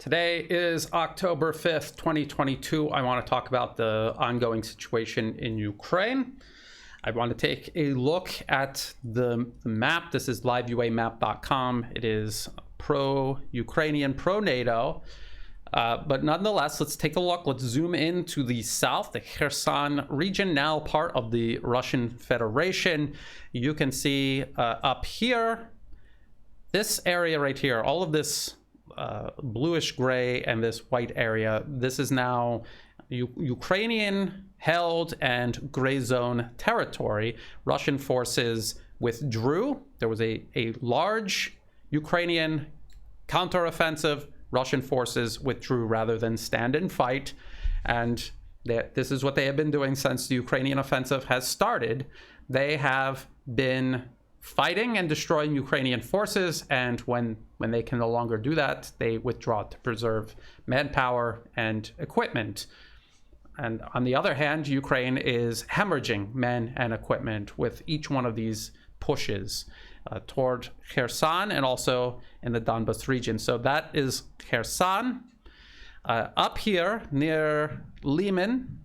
Today is October 5th, 2022. I want to talk about the ongoing situation in Ukraine. I want to take a look at the map. This is liveuamap.com. It is pro-Ukrainian, pro-NATO. But nonetheless, let's take a look. Let's zoom in to the south, the Kherson region, now part of the Russian Federation. You can see up here, this area right here, all of this bluish gray and this white area, this is now Ukrainian held and gray zone territory. Russian forces withdrew. There was a large Ukrainian counteroffensive. Russian forces withdrew rather than stand and fight. And this is what they have been doing since the Ukrainian offensive has started. They have been fighting and destroying Ukrainian forces, and when they can no longer do that, they withdraw to preserve manpower and equipment. And on the other hand, Ukraine is hemorrhaging men and equipment with each one of these pushes toward Kherson and also in the Donbas region. So that is Kherson. Up here near Lyman,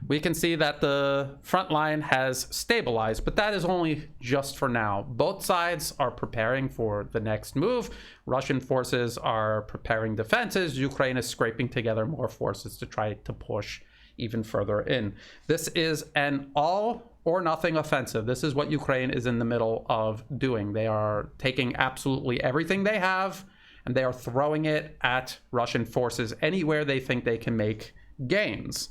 we can see that the front line has stabilized, but that is only just for now. Both sides are preparing for the next move. Russian forces are preparing defenses. Ukraine is scraping together more forces to try to push even further in. This is an all or nothing offensive. This is what Ukraine is in the middle of doing. They are taking absolutely everything they have, and they are throwing it at Russian forces anywhere they think they can make gains.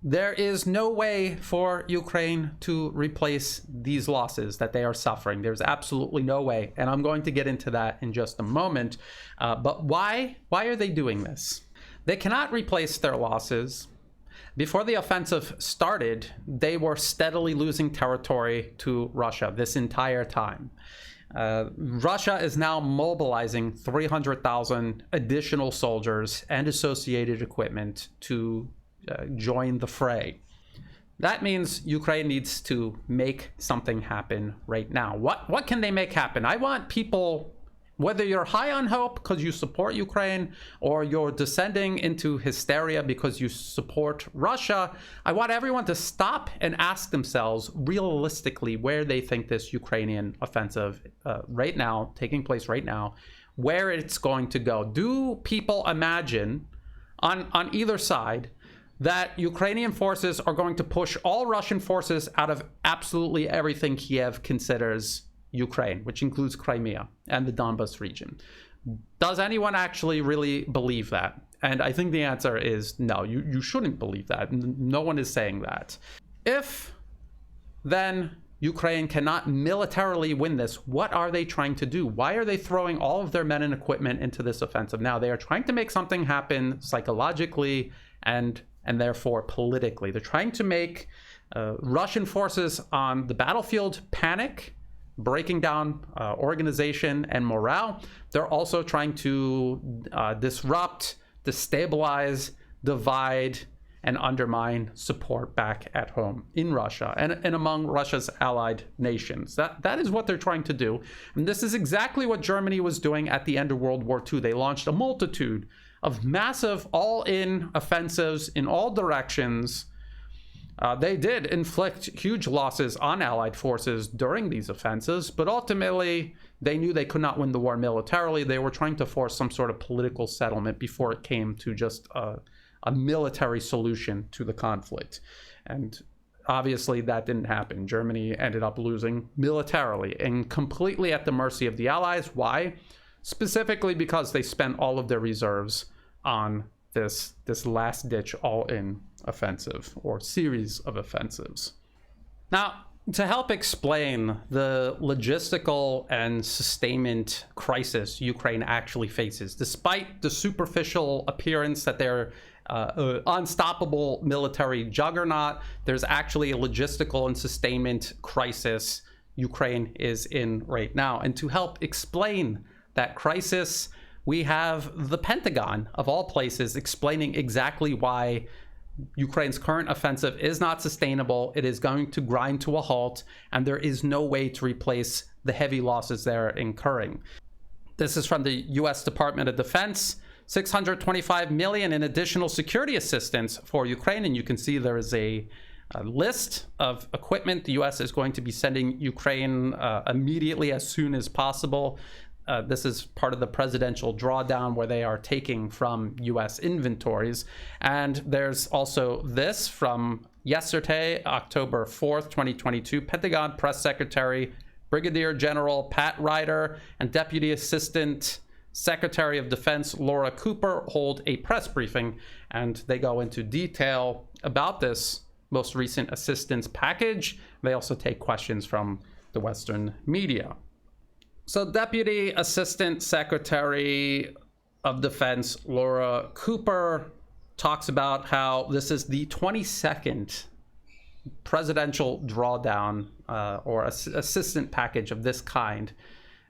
There is no way for Ukraine to replace these losses that they are suffering. There's absolutely no way. And I'm going to get into that in just a moment. But why are they doing this? They cannot replace their losses. Before the offensive started, they were steadily losing territory to Russia this entire time. Russia is now mobilizing 300,000 additional soldiers and associated equipment to join the fray. That means Ukraine needs to make something happen right now. What can they make happen? I want people, whether you're high on hope because you support Ukraine or you're descending into hysteria because you support Russia, I want everyone to stop and ask themselves realistically where they think this Ukrainian offensive right now, taking place right now, where it's going to go. Do people imagine on either side that Ukrainian forces are going to push all Russian forces out of absolutely everything Kiev considers Ukraine, which includes Crimea and the Donbas region? Does anyone actually really believe that? And I think the answer is no, you shouldn't believe that. No one is saying that. If then Ukraine cannot militarily win this, what are they trying to do? Why are they throwing all of their men and equipment into this offensive now? They are trying to make something happen psychologically and therefore politically. They're trying to make Russian forces on the battlefield panic, breaking down organization and morale. They're also trying to disrupt, destabilize, divide, and undermine support back at home in Russia and among Russia's allied nations. That is what they're trying to do. And this is exactly what Germany was doing at the end of World War II. They launched a multitude of massive all-in offensives in all directions. They did inflict huge losses on allied forces during these offensives, but ultimately they knew they could not win the war militarily. They were trying to force some sort of political settlement before it came to just a military solution to the conflict. And obviously that didn't happen. Germany ended up losing militarily and completely at the mercy of the Allies. Why? Specifically because they spent all of their reserves on this last-ditch all-in offensive or series of offensives. Now, to help explain the logistical and sustainment crisis Ukraine actually faces, despite the superficial appearance that they're unstoppable military juggernaut, there's actually a logistical and sustainment crisis Ukraine is in right now. And to help explain that crisis, we have the Pentagon, of all places, explaining exactly why Ukraine's current offensive is not sustainable. It is going to grind to a halt, and there is no way to replace the heavy losses they're incurring. This is from the U.S. Department of Defense 625 million in additional security assistance for Ukraine. And you can see there is a list of equipment the U.S. is going to be sending Ukraine immediately, as soon as possible. This is part of the presidential drawdown where they are taking from U.S. inventories. And there's also this from yesterday, October 4th, 2022. Pentagon Press Secretary Brigadier General Pat Ryder and Deputy Assistant Secretary of Defense Laura Cooper hold a press briefing, and they go into detail about this most recent assistance package. They also take questions from the Western media. So Deputy Assistant Secretary of Defense Laura Cooper talks about how this is the 22nd presidential drawdown or assistant package of this kind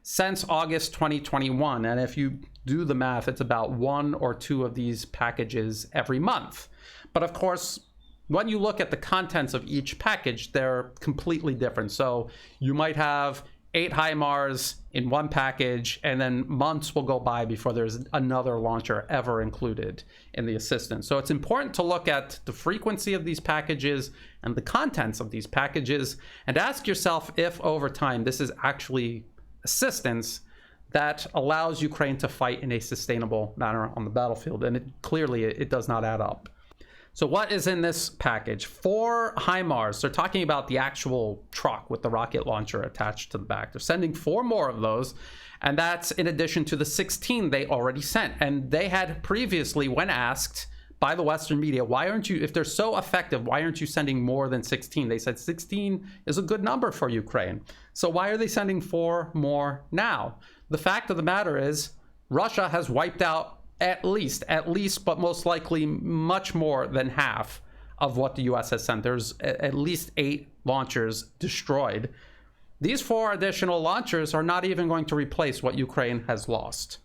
since August 2021. And if you do the math, it's about one or two of these packages every month. But of course, when you look at the contents of each package, they're completely different. So you might have 8 HIMARS in one package, and then months will go by before there's another launcher ever included in the assistance. So it's important to look at the frequency of these packages and the contents of these packages, and ask yourself if over time this is actually assistance that allows Ukraine to fight in a sustainable manner on the battlefield. And clearly it does not add up. So what is in this package? 4 HIMARS. They're talking about the actual truck with the rocket launcher attached to the back. They're sending 4 more of those, and that's in addition to the 16 they already sent. And they had previously, when asked by the Western media, why aren't you, if they're so effective, why aren't you sending more than 16? They said 16 is a good number for Ukraine. So why are they sending 4 more now? The fact of the matter is, Russia has wiped out at least, but most likely much more than half of what the U.S. has sent. There's at least 8 launchers destroyed. These 4 additional launchers are not even going to replace what Ukraine has lost.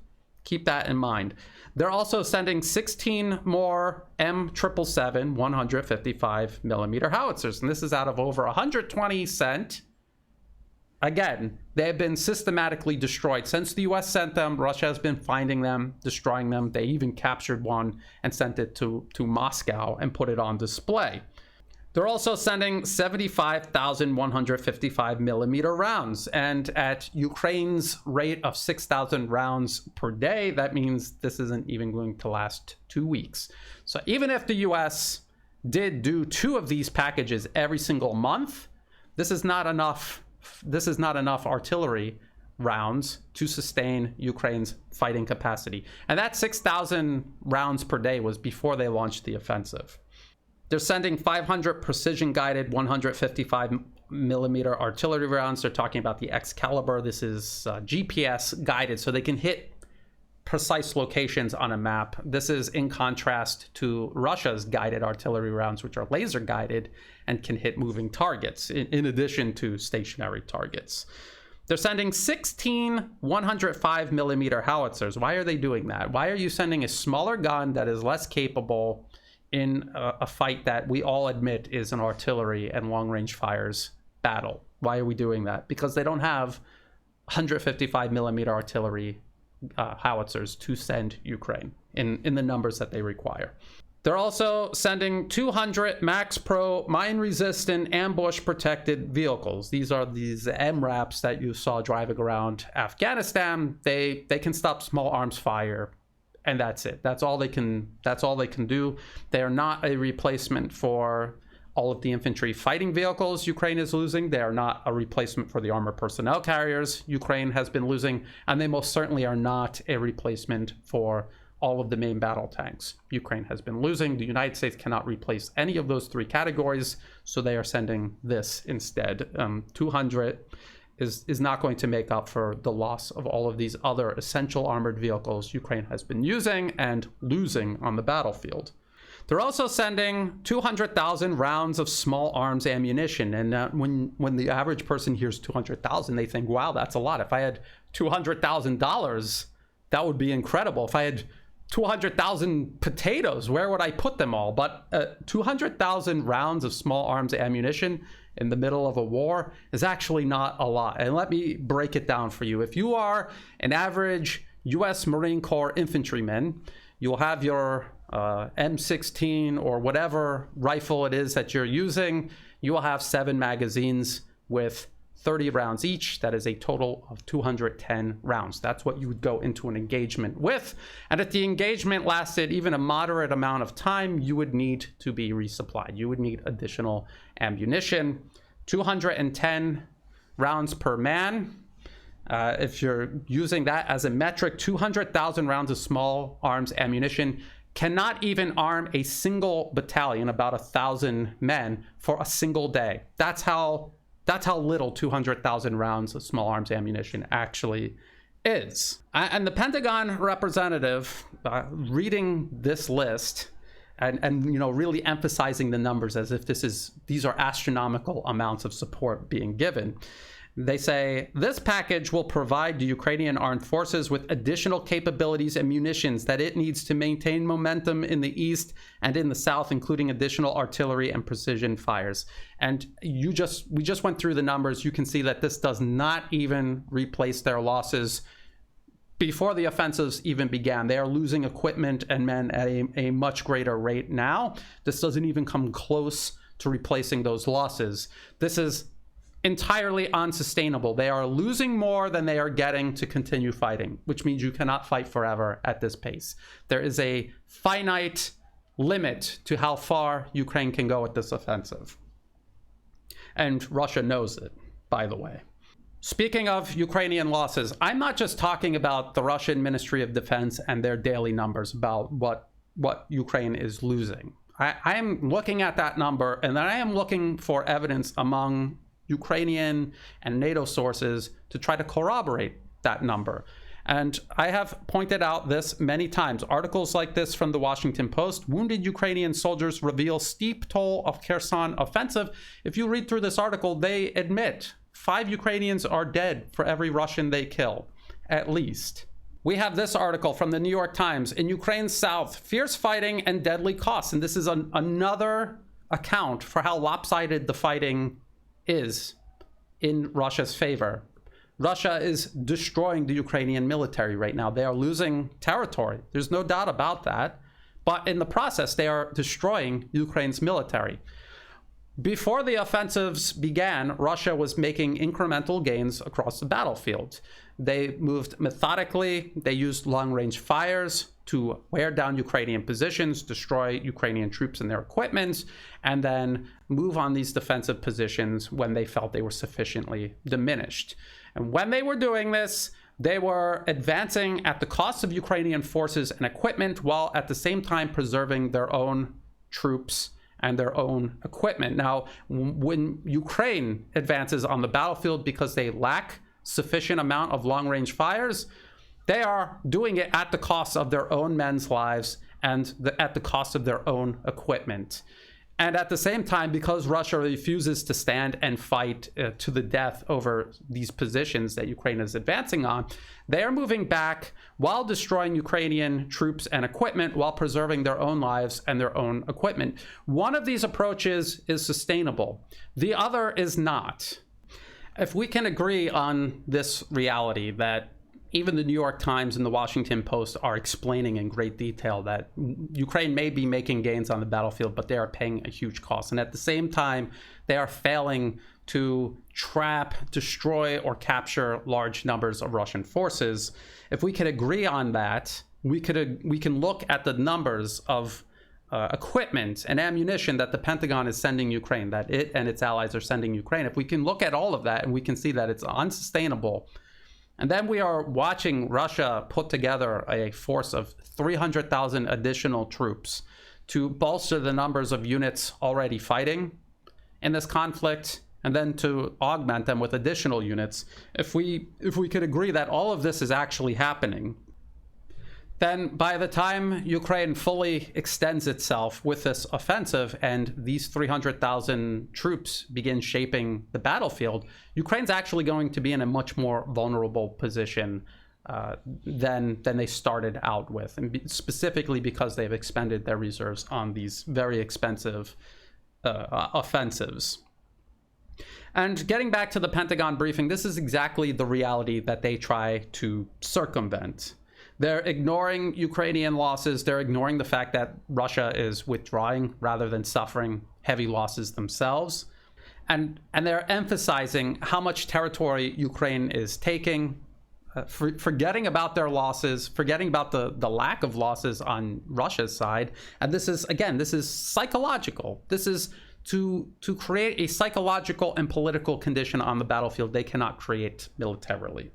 Keep that in mind. They're also sending 16 more M777 155 millimeter howitzers, and this is out of over 120 sent. Again, they have been systematically destroyed. Since the U.S. sent them, Russia has been finding them, destroying them. They even captured one and sent it to Moscow and put it on display. They're also sending 75,155 millimeter rounds. And at Ukraine's rate of 6,000 rounds per day, that means this isn't even going to last 2 weeks. So even if the U.S. did do 2 of these packages every single month, this is not enough. This is not enough artillery rounds to sustain Ukraine's fighting capacity. And that 6,000 rounds per day was before they launched the offensive. They're sending 500 precision-guided 155 millimeter artillery rounds. They're talking about the Excalibur. This is GPS guided, so they can hit precise locations on a map. This is in contrast to Russia's guided artillery rounds, which are laser guided and can hit moving targets in addition to stationary targets. They're sending 16 105 millimeter howitzers. Why are they doing that? Why are you sending a smaller gun that is less capable in a fight that we all admit is an artillery and long range fires battle? Why are we doing that? Because they don't have 155 millimeter artillery howitzers to send Ukraine in the numbers that they require. They're also sending 200 Max Pro mine-resistant ambush-protected vehicles. These are these MRAPs that you saw driving around Afghanistan. They can stop small arms fire, and that's it. That's all they can do. They are not a replacement for all of the infantry fighting vehicles Ukraine is losing. They are not a replacement for the armored personnel carriers Ukraine has been losing, and they most certainly are not a replacement for all of the main battle tanks Ukraine has been losing. The United States cannot replace any of those 3 categories, so they are sending this instead. 200 is not going to make up for the loss of all of these other essential armored vehicles Ukraine has been using and losing on the battlefield. They're also sending 200,000 rounds of small arms ammunition. And when the average person hears 200,000, they think, wow, that's a lot. If I had $200,000, that would be incredible. If I had 200,000 potatoes, where would I put them all? But 200,000 rounds of small arms ammunition in the middle of a war is actually not a lot. And let me break it down for you. If you are an average US Marine Corps infantrymen. You'll have your M16 or whatever rifle it is that you're using. You will have 7 magazines with 30 rounds each. That is a total of 210 rounds. That's what you would go into an engagement with. And if the engagement lasted even a moderate amount of time, you would need to be resupplied. You would need additional ammunition. 210 rounds per man. If you're using that as a metric, 200,000 rounds of small arms ammunition cannot even arm a single battalion, about 1,000 men, for a single day. That's how little 200,000 rounds of small arms ammunition actually is. And the Pentagon representative, reading this list and really emphasizing the numbers as if these are astronomical amounts of support being given. They say, this package will provide the Ukrainian armed forces with additional capabilities and munitions that it needs to maintain momentum in the east and in the south, including additional artillery and precision fires. And we just went through the numbers. You can see that this does not even replace their losses before the offensives even began. They are losing equipment and men at a much greater rate now. This doesn't even come close to replacing those losses. This is entirely unsustainable. They are losing more than they are getting to continue fighting, which means you cannot fight forever at this pace. There is a finite limit to how far Ukraine can go with this offensive. And Russia knows it, by the way. Speaking of Ukrainian losses, I'm not just talking about the Russian Ministry of Defense and their daily numbers about what Ukraine is losing. I am looking at that number, and then I am looking for evidence among Ukrainian and NATO sources to try to corroborate that number. And I have pointed out this many times. Articles like this from the Washington Post, wounded Ukrainian soldiers reveal steep toll of Kherson offensive. If you read through this article, they admit 5 Ukrainians are dead for every Russian they kill, at least. We have this article from the New York Times. In Ukraine's south, fierce fighting and deadly costs. And this is another account for how lopsided the fighting is in Russia's favor. Russia is destroying the Ukrainian military right now. They are losing territory. There's no doubt about that. But in the process, they are destroying Ukraine's military. Before the offensives began, Russia was making incremental gains across the battlefield. They moved methodically. They used long-range fires to wear down Ukrainian positions, destroy Ukrainian troops and their equipment, and then move on these defensive positions when they felt they were sufficiently diminished. And when they were doing this, they were advancing at the cost of Ukrainian forces and equipment, while at the same time preserving their own troops and their own equipment. Now, when Ukraine advances on the battlefield because they lack sufficient amount of long-range fires, they are doing it at the cost of their own men's lives and at the cost of their own equipment. And at the same time, because Russia refuses to stand and fight to the death over these positions that Ukraine is advancing on, they are moving back while destroying Ukrainian troops and equipment while preserving their own lives and their own equipment. One of these approaches is sustainable. The other is not. If we can agree on this reality that even the New York Times and the Washington Post are explaining in great detail that Ukraine may be making gains on the battlefield, but they are paying a huge cost. And at the same time, they are failing to trap, destroy, or capture large numbers of Russian forces. If we can agree on that, we can look at the numbers of equipment and ammunition that the Pentagon is sending Ukraine, that it and its allies are sending Ukraine. If we can look at all of that and we can see that it's unsustainable, and then we are watching Russia put together a force of 300,000 additional troops to bolster the numbers of units already fighting in this conflict, and then to augment them with additional units. If we could agree that all of this is actually happening, then by the time Ukraine fully extends itself with this offensive and these 300,000 troops begin shaping the battlefield, Ukraine's actually going to be in a much more vulnerable position than they started out with, and specifically because they've expended their reserves on these very expensive offensives. And getting back to the Pentagon briefing, this is exactly the reality that they try to circumvent. They're ignoring Ukrainian losses. They're ignoring the fact that Russia is withdrawing rather than suffering heavy losses themselves. And they're emphasizing how much territory Ukraine is taking, forgetting about their losses, forgetting about the lack of losses on Russia's side. And this is, again, this is psychological. This is to create a psychological and political condition on the battlefield they cannot create militarily.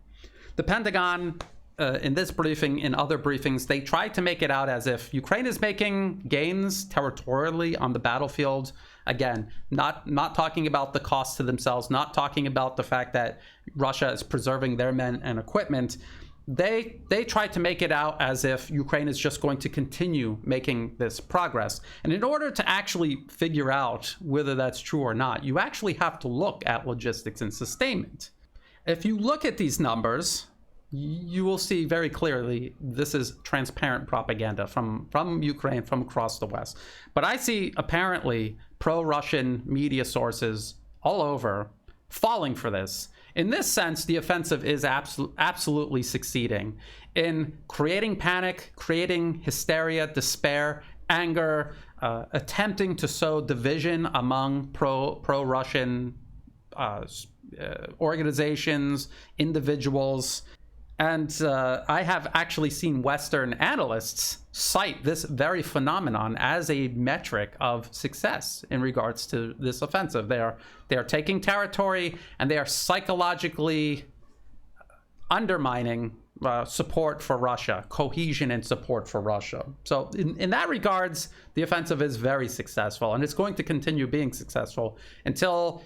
The Pentagon, in this briefing, in other briefings, they tried to make it out as if Ukraine is making gains territorially on the battlefield. Again, not talking about the cost to themselves, not talking about the fact that Russia is preserving their men and equipment. They tried to make it out as if Ukraine is just going to continue making this progress. And in order to actually figure out whether that's true or not, you actually have to look at logistics and sustainment. If you look at these numbers, you will see very clearly this is transparent propaganda from Ukraine, from across the West. But I see apparently pro-Russian media sources all over falling for this. In this sense, the offensive is absolutely succeeding in creating panic, creating hysteria, despair, anger, attempting to sow division among pro-Russian organizations, individuals. And I have actually seen Western analysts cite this very phenomenon as a metric of success in regards to this offensive. They are taking territory, and they are psychologically undermining support for Russia, cohesion and support for Russia. So in that regards, the offensive is very successful, and it's going to continue being successful until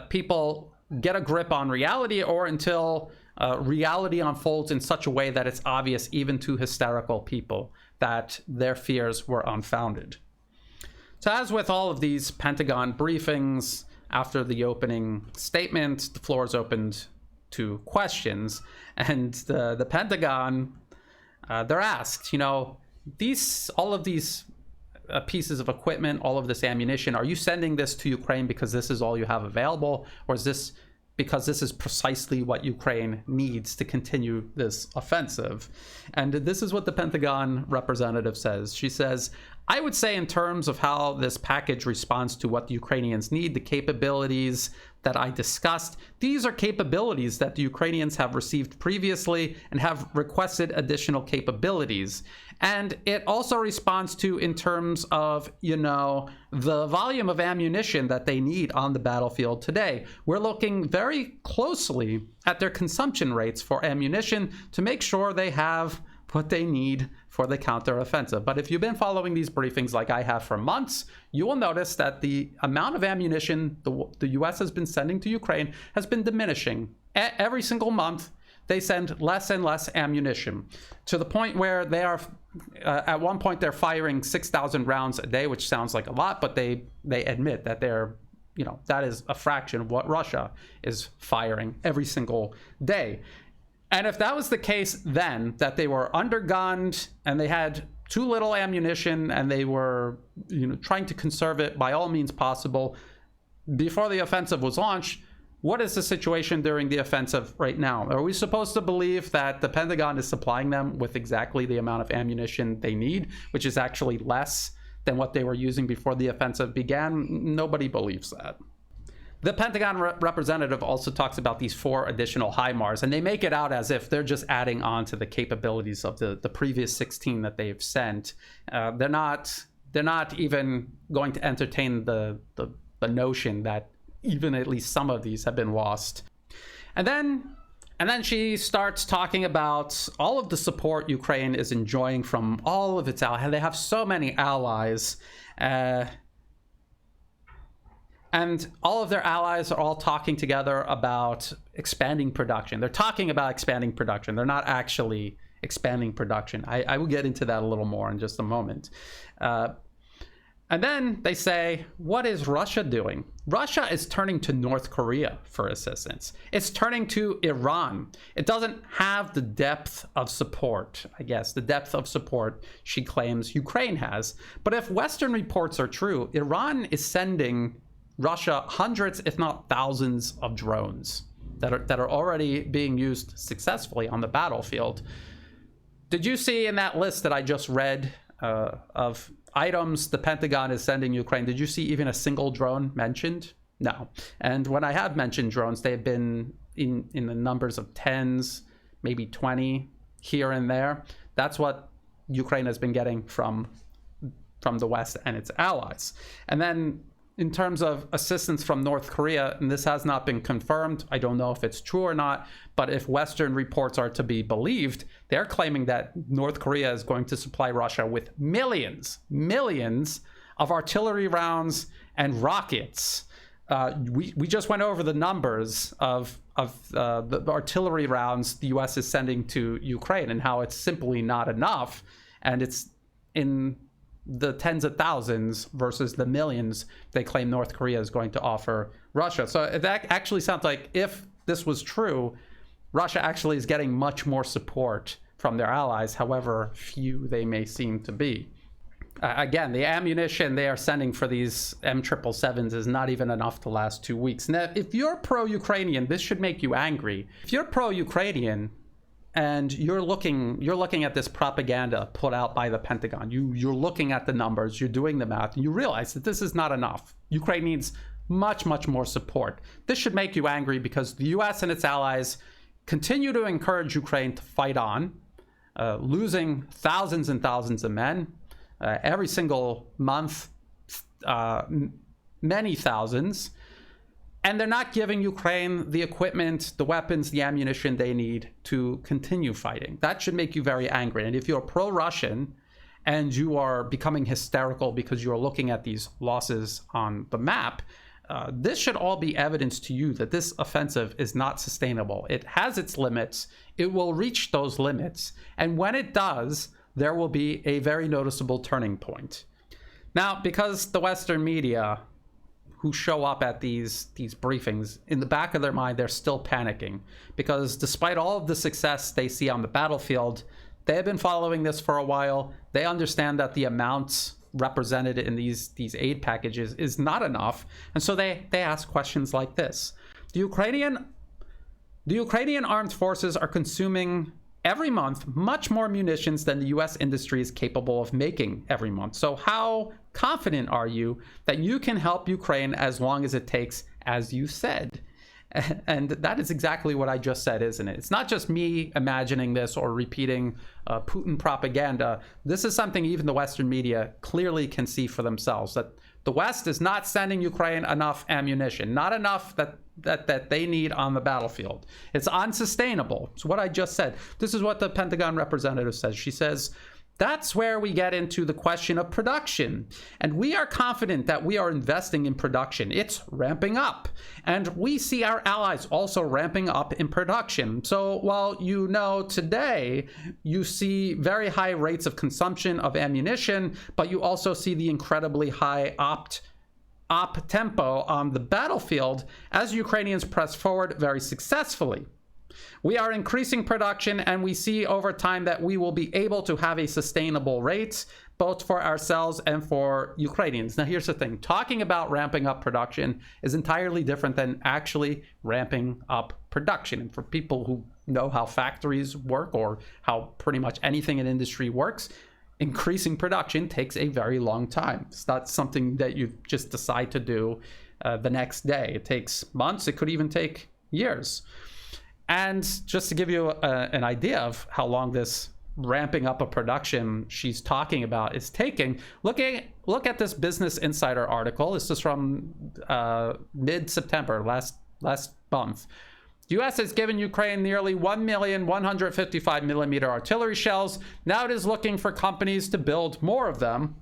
people get a grip on reality, or until reality unfolds in such a way that it's obvious even to hysterical people that their fears were unfounded. So as with all of these Pentagon briefings, after the opening statement, the floor is opened to questions. And the Pentagon, they're asked, all of these pieces of equipment, all of this ammunition, are you sending this to Ukraine because this is all you have available? Or is this because this is precisely what Ukraine needs to continue this offensive? And this is what the Pentagon representative says. She says, I would say in terms of how this package responds to what the Ukrainians need, the capabilities that I discussed, these are capabilities that the Ukrainians have received previously and have requested additional capabilities. And it also responds to, in terms of, the volume of ammunition that they need on the battlefield today. We're looking very closely at their consumption rates for ammunition to make sure they have what they need for the counteroffensive. But if you've been following these briefings like I have for months, you will notice that the amount of ammunition the US has been sending to Ukraine has been diminishing. Every single month, they send less and less ammunition, to the point where they are, at one point, they're firing 6,000 rounds a day, which sounds like a lot, but they admit that they're, that is a fraction of what Russia is firing every single day. And if that was the case then, that they were undergunned and they had too little ammunition and they were, trying to conserve it by all means possible before the offensive was launched, what is the situation during the offensive right now? Are we supposed to believe that the Pentagon is supplying them with exactly the amount of ammunition they need, which is actually less than what they were using before the offensive began? Nobody believes that. The Pentagon representative also talks about these 4 additional HIMARS, and they make it out as if they're just adding on to the capabilities of the previous 16 that they've sent. They're not even going to entertain the notion that even at least some of these have been lost. And then she starts talking about all of the support Ukraine is enjoying from all of its allies. They have so many allies. And all of their allies are all talking together about expanding production. They're talking about expanding production. They're not actually expanding production. I will get into that a little more in just a moment. And then they say, what is Russia doing? Russia is turning to North Korea for assistance. It's turning to Iran. It doesn't have the depth of support, I guess, the depth of support she claims Ukraine has. But if Western reports are true, Iran is sending Russia hundreds, if not thousands, of drones that are already being used successfully on the battlefield Did you see in that list that I just read of items the Pentagon is sending Ukraine, did you see even a single drone mentioned? No. And when I have mentioned drones, they have been in the numbers of tens, maybe 20 here and there. That's what Ukraine has been getting from the West and its allies. And then in terms of assistance from North Korea, and this has not been confirmed, I don't know if it's true or not, but if Western reports are to be believed, they're claiming that North Korea is going to supply Russia with millions of artillery rounds and rockets. We just went over the numbers of the artillery rounds the U.S. is sending to Ukraine and how it's simply not enough, and it's in the tens of thousands versus the millions they claim North Korea is going to offer Russia. So that actually sounds like, if this was true, Russia actually is getting much more support from their allies, however few they may seem to be. Again, the ammunition they are sending for these M777s is not even enough to last 2 weeks. Now, if you're pro-Ukrainian, this should make you angry. If you're pro-Ukrainian and you're looking at this propaganda put out by the Pentagon, you're looking at the numbers, you're doing the math, and you realize that this is not enough. Ukraine needs much more support. This should make you angry because the U.S. and its allies continue to encourage Ukraine to fight on, losing thousands and thousands of men. Every single month, many thousands, and they're not giving Ukraine the equipment, the weapons, the ammunition they need to continue fighting. That should make you very angry. And if you're pro-Russian and you are becoming hysterical because you're looking at these losses on the map, this should all be evidence to you that this offensive is not sustainable. It has its limits. It will reach those limits. And when it does, there will be a very noticeable turning point. Now, because the Western media who show up at these briefings, in the back of their mind, they're still panicking, because despite all of the success they see on the battlefield, they have been following this for a while. They understand that the amounts represented in these aid packages is not enough. And so they ask questions like this. The Ukrainian armed forces are consuming every month much more munitions than the U.S. industry is capable of making every month. So how confident are you that you can help Ukraine as long as it takes, as you said? And that is exactly what I just said, isn't it? It's not just me imagining this or repeating Putin propaganda. This is something even the Western media clearly can see for themselves, that the West is not sending Ukraine enough ammunition, not enough that they need on the battlefield. It's unsustainable. It's what I just said. This is what the Pentagon representative says. She says, that's where we get into the question of production. And we are confident that we are investing in production. It's ramping up. And we see our allies also ramping up in production. So while today you see very high rates of consumption of ammunition, but you also see the incredibly high op tempo on the battlefield as Ukrainians press forward very successfully. We are increasing production, and we see over time that we will be able to have a sustainable rate, both for ourselves and for Ukrainians. Now, here's the thing. Talking about ramping up production is entirely different than actually ramping up production. And for people who know how factories work or how pretty much anything in industry works, increasing production takes a very long time. It's not something that you just decide to do the next day. It takes months. It could even take years. And just to give you an idea of how long this ramping up of production she's talking about is taking, look at this Business Insider article. This is from mid-September, last month. The U.S. has given Ukraine nearly 1,155mm artillery shells. Now it is looking for companies to build more of them.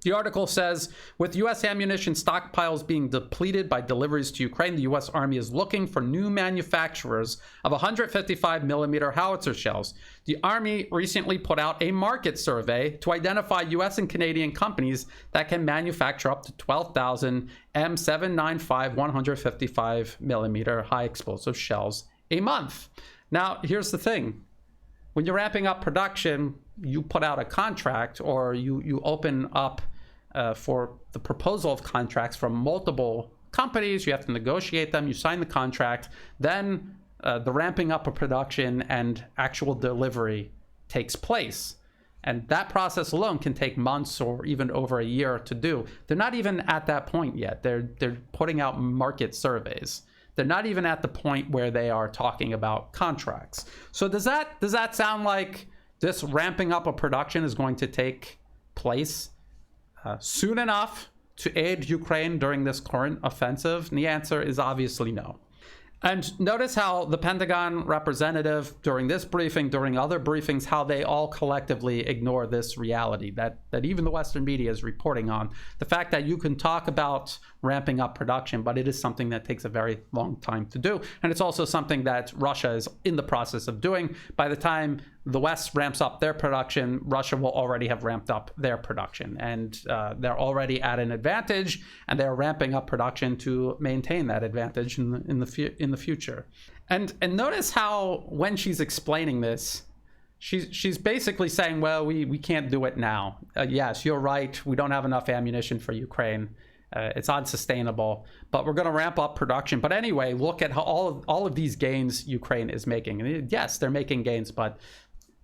The article says, with U.S. ammunition stockpiles being depleted by deliveries to Ukraine, the U.S. Army is looking for new manufacturers of 155mm howitzer shells. The Army recently put out a market survey to identify U.S. and Canadian companies that can manufacture up to 12,000 M795 155mm high explosive shells a month. Now, here's the thing. When you're ramping up production, you put out a contract, or you open up for the proposal of contracts from multiple companies. You have to negotiate them. You sign the contract. Then the ramping up of production and actual delivery takes place. And that process alone can take months or even over a year to do. They're not even at that point yet. They're putting out market surveys. They're not even at the point where they are talking about contracts. So does that sound like this ramping up of production is going to take place soon enough to aid Ukraine during this current offensive? And the answer is obviously no. And notice how the Pentagon representative during this briefing, during other briefings, how they all collectively ignore this reality that even the Western media is reporting on. The fact that you can talk about ramping up production, but it is something that takes a very long time to do. And it's also something that Russia is in the process of doing. By the time the West ramps up their production, Russia will already have ramped up their production. And they're already at an advantage, and they're ramping up production to maintain that advantage in the future. And notice how when she's explaining this, she's basically saying, well, we can't do it now. Yes, you're right. We don't have enough ammunition for Ukraine. It's unsustainable, but we're going to ramp up production. But anyway, look at how all of these gains Ukraine is making. And yes, they're making gains, but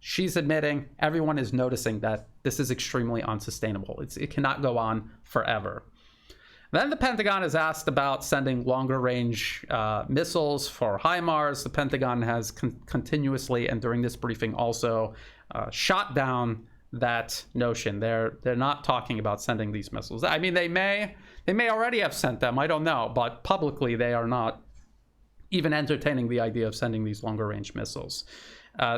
she's admitting, everyone is noticing that this is extremely unsustainable. It cannot go on forever. Then the Pentagon is asked about sending longer range missiles for HIMARS. The Pentagon has continuously, and during this briefing also, shot down that notion. They're not talking about sending these missiles. I mean, they may already have sent them, I don't know, but publicly they are not even entertaining the idea of sending these longer range missiles.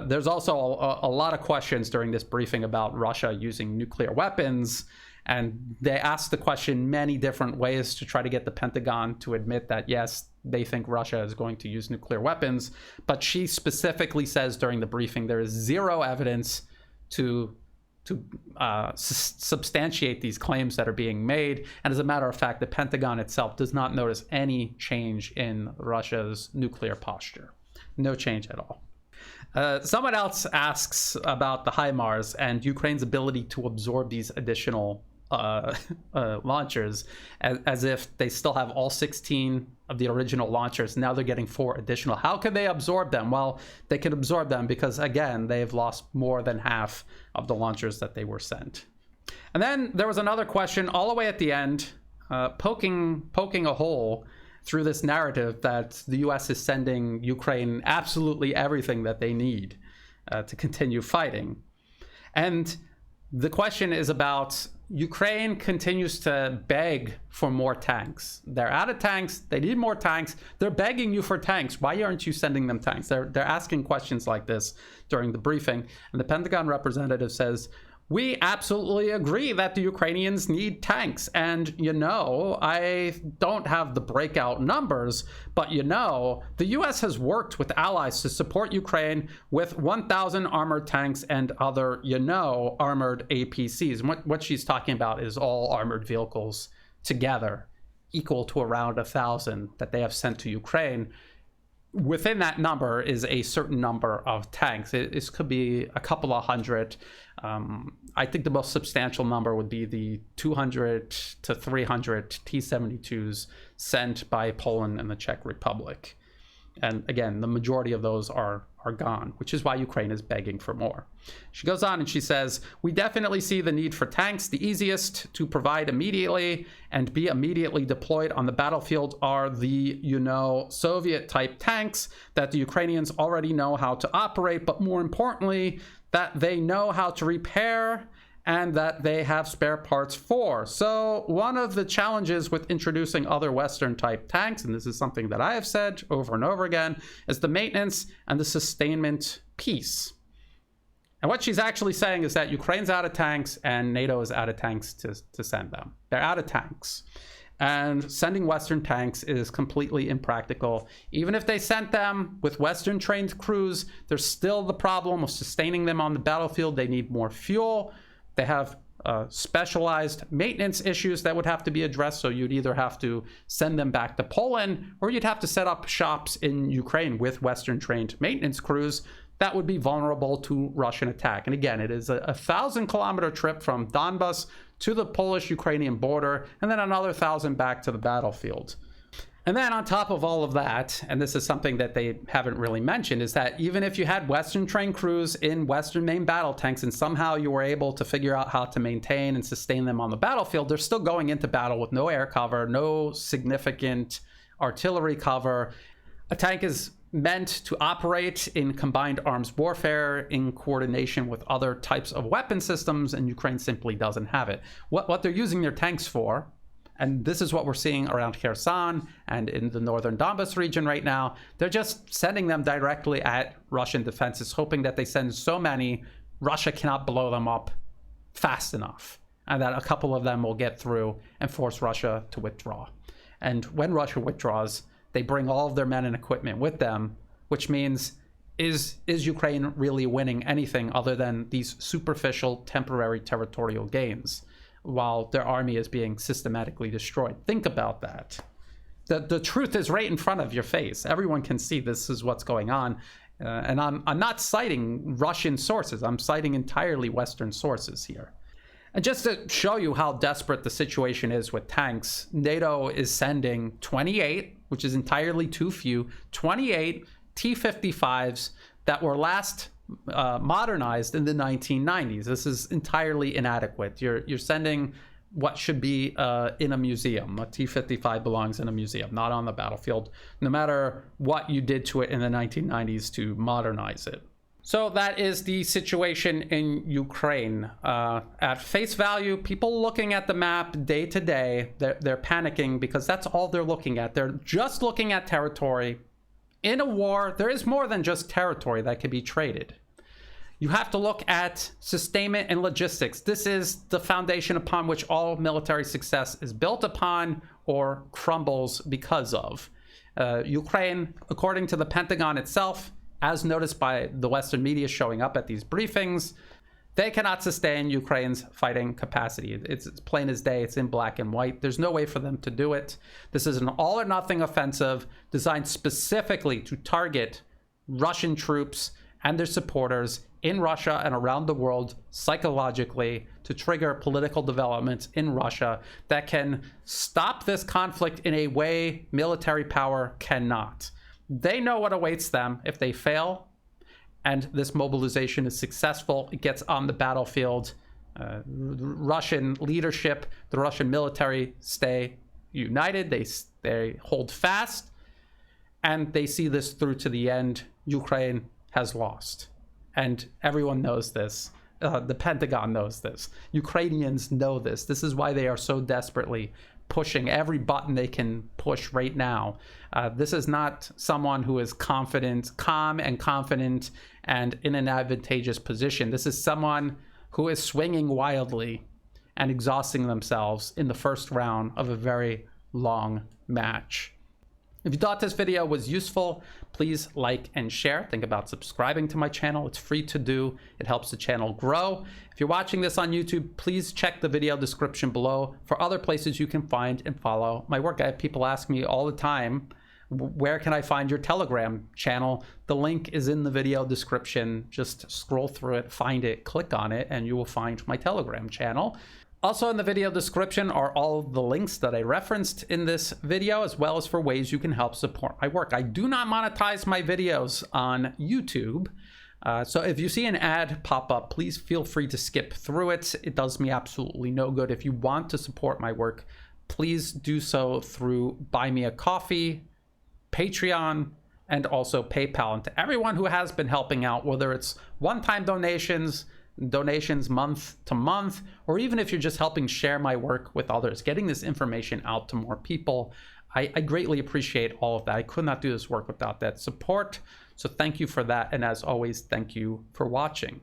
There's also a lot of questions during this briefing about Russia using nuclear weapons, and they asked the question many different ways to try to get the Pentagon to admit that, yes, they think Russia is going to use nuclear weapons. But she specifically says during the briefing there is zero evidence to substantiate these claims that are being made. And as a matter of fact, the Pentagon itself does not notice any change in Russia's nuclear posture. No change at all. Someone else asks about the HIMARS and Ukraine's ability to absorb these additional launchers, as if they still have all 16 of the original launchers. Now they're getting 4 additional. How can they absorb them? Well, they can absorb them because, again, they've lost more than half of the launchers that they were sent. And then there was another question all the way at the end, poking a hole through this narrative that the U.S. is sending Ukraine absolutely everything that they need to continue fighting. And the question is about Ukraine continues to beg for more tanks. They're out of tanks. They need more tanks. They're begging you for tanks. Why aren't you sending them tanks? They're asking questions like this during the briefing. And the Pentagon representative says, we absolutely agree that the Ukrainians need tanks. And, I don't have the breakout numbers, but, the U.S. has worked with allies to support Ukraine with 1,000 armored tanks and other, armored APCs. And what she's talking about is all armored vehicles together, equal to around 1,000 that they have sent to Ukraine. Within that number is a certain number of tanks. It could be a couple of hundred. I think the most substantial number would be the 200 to 300 T-72s sent by Poland and the Czech Republic. And again, the majority of those are gone, which is why Ukraine is begging for more. She goes on and she says, we definitely see the need for tanks. The easiest to provide immediately and be immediately deployed on the battlefield are the, Soviet-type tanks that the Ukrainians already know how to operate, but more importantly, that they know how to repair and that they have spare parts for. So one of the challenges with introducing other Western-type tanks, and this is something that I have said over and over again, is the maintenance and the sustainment piece. And what she's actually saying is that Ukraine's out of tanks and NATO is out of tanks to send them. They're out of tanks. And sending Western tanks is completely impractical. Even if they sent them with Western-trained crews, there's still the problem of sustaining them on the battlefield. They need more fuel. They have specialized maintenance issues that would have to be addressed. So you'd either have to send them back to Poland, or you'd have to set up shops in Ukraine with Western-trained maintenance crews that would be vulnerable to Russian attack. And again, it is a 1,000-kilometer trip from Donbas to the Polish-Ukrainian border, and then another 1,000 back to the battlefield. And then on top of all of that, and this is something that they haven't really mentioned, is that even if you had Western trained crews in Western main battle tanks and somehow you were able to figure out how to maintain and sustain them on the battlefield, they're still going into battle with no air cover, no significant artillery cover. A tank is meant to operate in combined arms warfare in coordination with other types of weapon systems, and Ukraine simply doesn't have it. What they're using their tanks for, and this is what we're seeing around Kherson and in the northern Donbas region right now, they're just sending them directly at Russian defenses, hoping that they send so many, Russia cannot blow them up fast enough, and that a couple of them will get through and force Russia to withdraw. And when Russia withdraws, they bring all of their men and equipment with them, which means, is Ukraine really winning anything other than these superficial temporary territorial gains while their army is being systematically destroyed? Think about that. The truth is right in front of your face. Everyone can see this is what's going on. And I'm not citing Russian sources. I'm citing entirely Western sources here. And just to show you how desperate the situation is with tanks, NATO is sending 28, which is entirely too few, 28 T-55s that were last modernized in the 1990s. This is entirely inadequate. You're sending what should be in a museum. A T-55 belongs in a museum, not on the battlefield, no matter what you did to it in the 1990s to modernize it. So that is the situation in Ukraine. At face value, people looking at the map day to day, they're panicking because that's all they're looking at. They're just looking at territory. In a war, there is more than just territory that can be traded. You have to look at sustainment and logistics. This is the foundation upon which all military success is built upon or crumbles because of. Ukraine, according to the Pentagon itself, as noticed by the Western media showing up at these briefings, they cannot sustain Ukraine's fighting capacity. It's plain as day. It's in black and white. There's no way for them to do it. This is an all or nothing offensive designed specifically to target Russian troops and their supporters in Russia and around the world psychologically to trigger political developments in Russia that can stop this conflict in a way military power cannot. They know what awaits them if they fail, and this mobilization is successful. It gets on the battlefield. Russian leadership, the Russian military stay united. They hold fast, and they see this through to the end. Ukraine has lost, and everyone knows this. The Pentagon knows this. Ukrainians know this. This is why they are so desperately pushing every button they can push right now. This is not someone who is confident, calm and confident and in an advantageous position. This is someone who is swinging wildly and exhausting themselves in the first round of a very long match. If you thought this video was useful, please like and share. Think about subscribing to my channel. It's free to do. It helps the channel grow. If you're watching this on YouTube, please check the video description below for other places you can find and follow my work. I have people ask me all the time, where can I find your Telegram channel? The link is in the video description. Just scroll through it, find it, click on it, and you will find my Telegram channel. Also in the video description are all of the links that I referenced in this video, as well as for ways you can help support my work. I do not monetize my videos on YouTube. So if you see an ad pop up, please feel free to skip through it. It does me absolutely no good. If you want to support my work, please do so through Buy Me a Coffee, Patreon, and also PayPal. And to everyone who has been helping out, whether it's one-time donations month to month, or even if you're just helping share my work with others, getting this information out to more people, I greatly appreciate all of that. I could not do this work without that support. So thank you for that. And as always, thank you for watching.